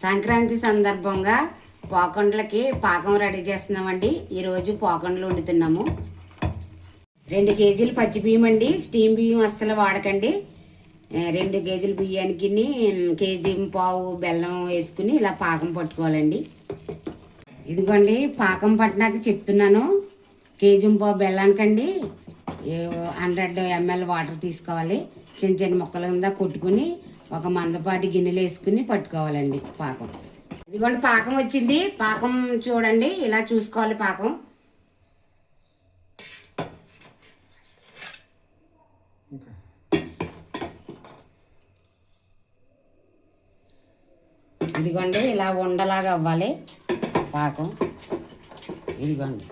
సంక్రాంతి సందర్భంగా పాకండ్లకి పాకం రెడీ చేస్తున్నామండి. ఈరోజు పాకండ్లు వండుతున్నాము. 2 కేజీలు పచ్చి బియ్యం అండి. స్టీమ్ బియ్యం అస్సలు వాడకండి. 2 కేజీల బియ్యానికి కేజీ పావు బెల్లం వేసుకుని ఇలా పాకం పట్టుకోవాలండి. ఇదిగోండి పాకం పట్టినాక చెప్తున్నాను. కేజీ పావు బెల్లానికండి 100 ml వాటర్ తీసుకోవాలి. చిన్న చిన్న ముక్కల కింద కొట్టుకుని ఒక మందపాటి గిన్నెలు వేసుకుని పట్టుకోవాలండి పాకం. ఇదిగోండి పాకం వచ్చింది. పాకం చూడండి, ఇలా చూసుకోవాలి పాకం. ఇదిగోండి ఇలా ఉండలాగా అవ్వాలి పాకం. ఇదిగోండి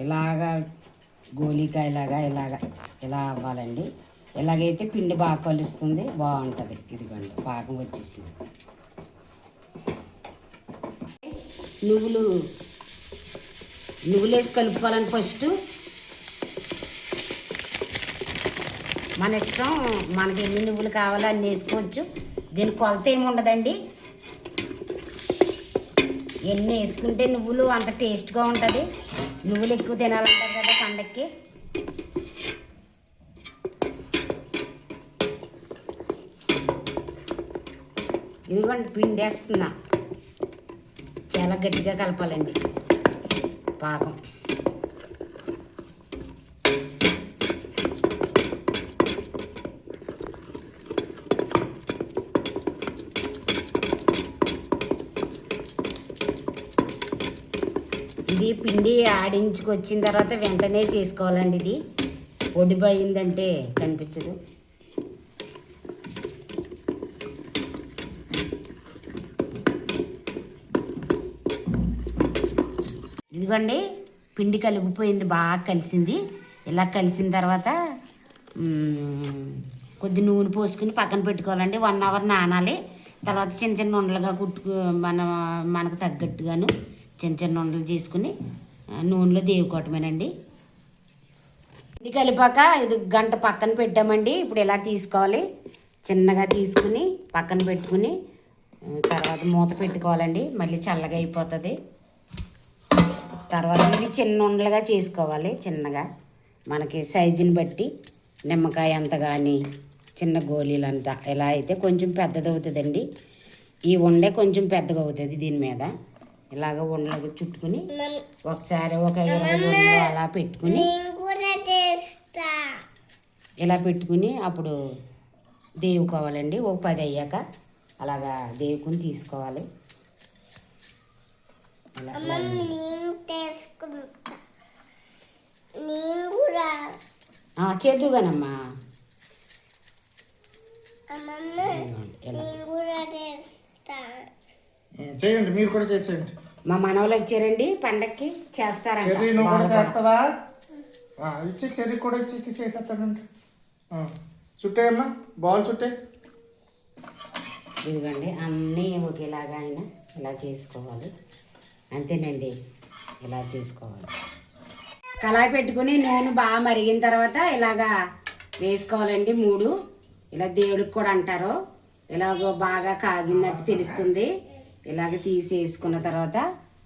ఇలాగా గోళీకాయలాగా ఇలా అవ్వాలండి. ఇలాగైతే పిండి బాగా కలుస్తుంది, బాగుంటుంది. ఇదిగోండి పాకం వచ్చేసింది. నువ్వులు వేసి కలుపుకోవాలండి. ఫస్ట్ మన ఇష్టం, మనకి ఎన్ని నువ్వులు కావాలో అన్ని వేసుకోవచ్చు. దీనికి కొలత ఏమి ఉండదండి. ఎన్ని వేసుకుంటే నువ్వులు అంత టేస్ట్గా ఉంటుంది. నువ్వులు ఎక్కువ తినాలంటారు కదా పండక్కి. ఇదిగోండి పిండి వేస్తున్నా. చాలా గట్టిగా కలపాలండి పాకం. ఇది పిండి ఆడించుకొచ్చిన తర్వాత వెంటనే చేసుకోవాలండి. ఇది పొడిపోయిందంటే కనిపించదు. ఇదిగోండి పిండి కలిగిపోయింది, బాగా కలిసింది. ఇలా కలిసిన తర్వాత కొద్ది నూనె పోసుకుని పక్కన పెట్టుకోవాలండి. 1 అవర్ నానాలి. తర్వాత చిన్న చిన్న ఉండలుగా మనకు తగ్గట్టుగాను చిన్న చిన్న ఉండలు చేసుకుని నూనెలో దేవుకోవటమేనండి. ఇది కలిపాక ఇది గంట పక్కన పెట్టామండి. ఇప్పుడు ఇలా తీసుకోవాలి. చిన్నగా తీసుకుని పక్కన పెట్టుకుని తర్వాత మూత పెట్టుకోవాలండి. మళ్ళీ చల్లగా అయిపోతుంది. తర్వాత ఇది చిన్న ఉండలుగా చేసుకోవాలి. చిన్నగా మనకి సైజుని బట్టి నిమ్మకాయ అంత కానీ చిన్న గోళీలంతా ఇలా అయితే కొంచెం పెద్దది అవుతుందండి. ఈ ఉండే కొంచెం పెద్దగా అవుతుంది. దీని మీద ఇలాగ ఉండలుగా చుట్టుకుని ఒకసారి ఒక 20 ఉండలు అలా పెట్టుకుని ఇలా పెట్టుకుని అప్పుడు దేవుకోవాలండి. ఒక 10 అయ్యాక అలాగా దేవుకుని తీసుకోవాలి. చేద్దుగానమ్మా. చేయండి, మీరు కూడా చేసేయండి. మా మనవలు వచ్చారండి పండక్కి, చేస్తారండి. చెర్రీ నువ్వు కూడా చేస్తావా? ఇచ్చి చెర్రీ కూడా ఇచ్చి చేసేస్తాడండి. చుట్టేయమ్మా, బాల్ చుట్టే. ఇదిగోండి అన్నీ ఒకేలాగా అయినా ఇలా చేసుకోవాలి. అంతేనండి, ఇలా చేసుకోవాలి. కళాయి పెట్టుకుని నూనె బాగా మరిగిన తర్వాత ఇలాగా వేసుకోవాలండి. 3 ఇలా దేవుడికి కూడా అంటారు. ఇలాగ బాగా కాగినట్టు తెలుస్తుంది. ఇలాగ తీసేసుకున్న తర్వాత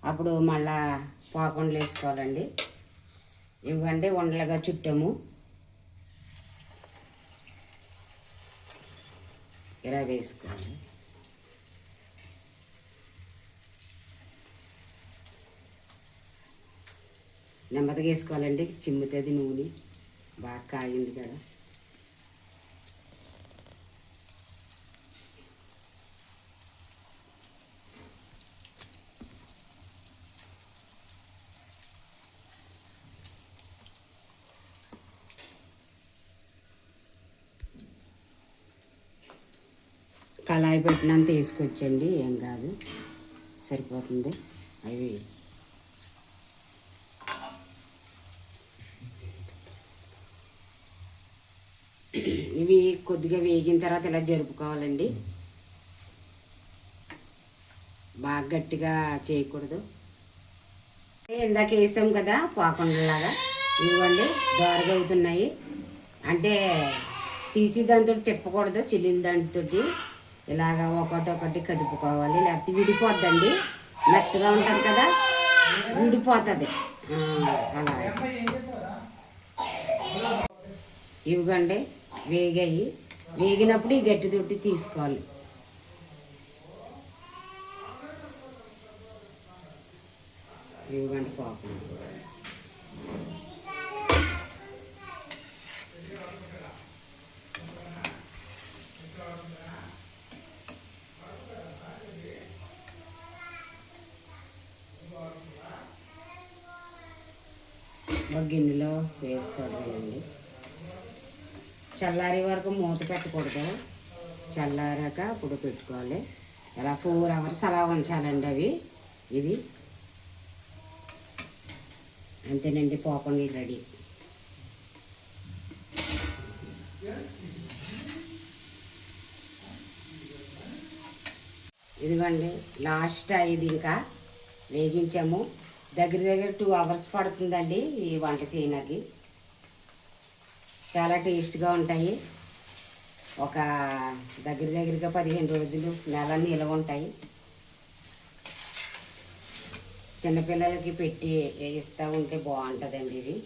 అప్పుడు మళ్ళా పాకుండలు వేసుకోవాలండి. ఇవ్వండి ఉండలుగా చుట్టాము. ఇలా వేసుకోవాలి. నెమ్మదిగా వేసుకోవాలండి, చిమ్ముతుంది నూనె. బాగా కాగింది కదా. కళాయి పెట్టినంత వేసుకొచ్చండి, ఏం కాదు, సరిపోతుంది. అవి ఇవి కొద్దిగా వేగిన తర్వాత ఇలా జరుపుకోవాలండి. బాగా గట్టిగా చేయకూడదు. ఇందాక వేసాం కదా పాకుండలాగా, ఇవ్వండి దోరగా అవుతున్నాయి. అంటే తీసి దాంతో తిప్పకూడదు, చిల్లీల దాంతో ఇలాగా ఒకటి కదుపుకోవాలి, లేకపోతే విడిపోద్దండి. మెత్తగా ఉంటుంది కదా, విడిపోతుంది. అలా ఇవిగండి వేగాయి. వేగినప్పుడు ఈ గట్టి తొట్టి తీసుకోవాలి. ఇవిగండి పాపం. ఒక గిన్నెలో వేసుకోవడమేనండి. చల్లారి వరకు మూత పెట్టకూడదు, చల్లారాక అప్పుడు పెట్టుకోవాలి. ఇలా 4 hours అలా ఉంచాలండి ఇవి. అంతేనండి, పోకుండా రెడీ. ఇదిగోండి లాస్ట్ ఇది ఇంకా వేగించాము. దగ్గర 2 hours పడుతుందండి ఈ వంట చేయడానికి. చాలా టేస్ట్గా ఉంటాయి. ఒక దగ్గరగా 15 రోజులు, నెల నిలవ ఉంటాయి. చిన్నపిల్లలకి పెట్టి ఇస్తూ ఉంటే బాగుంటుందండి ఇది.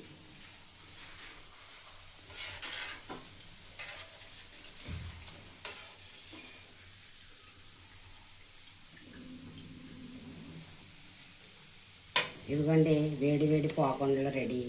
ఇదిగోండి వేడి పోకుండలు రెడీ.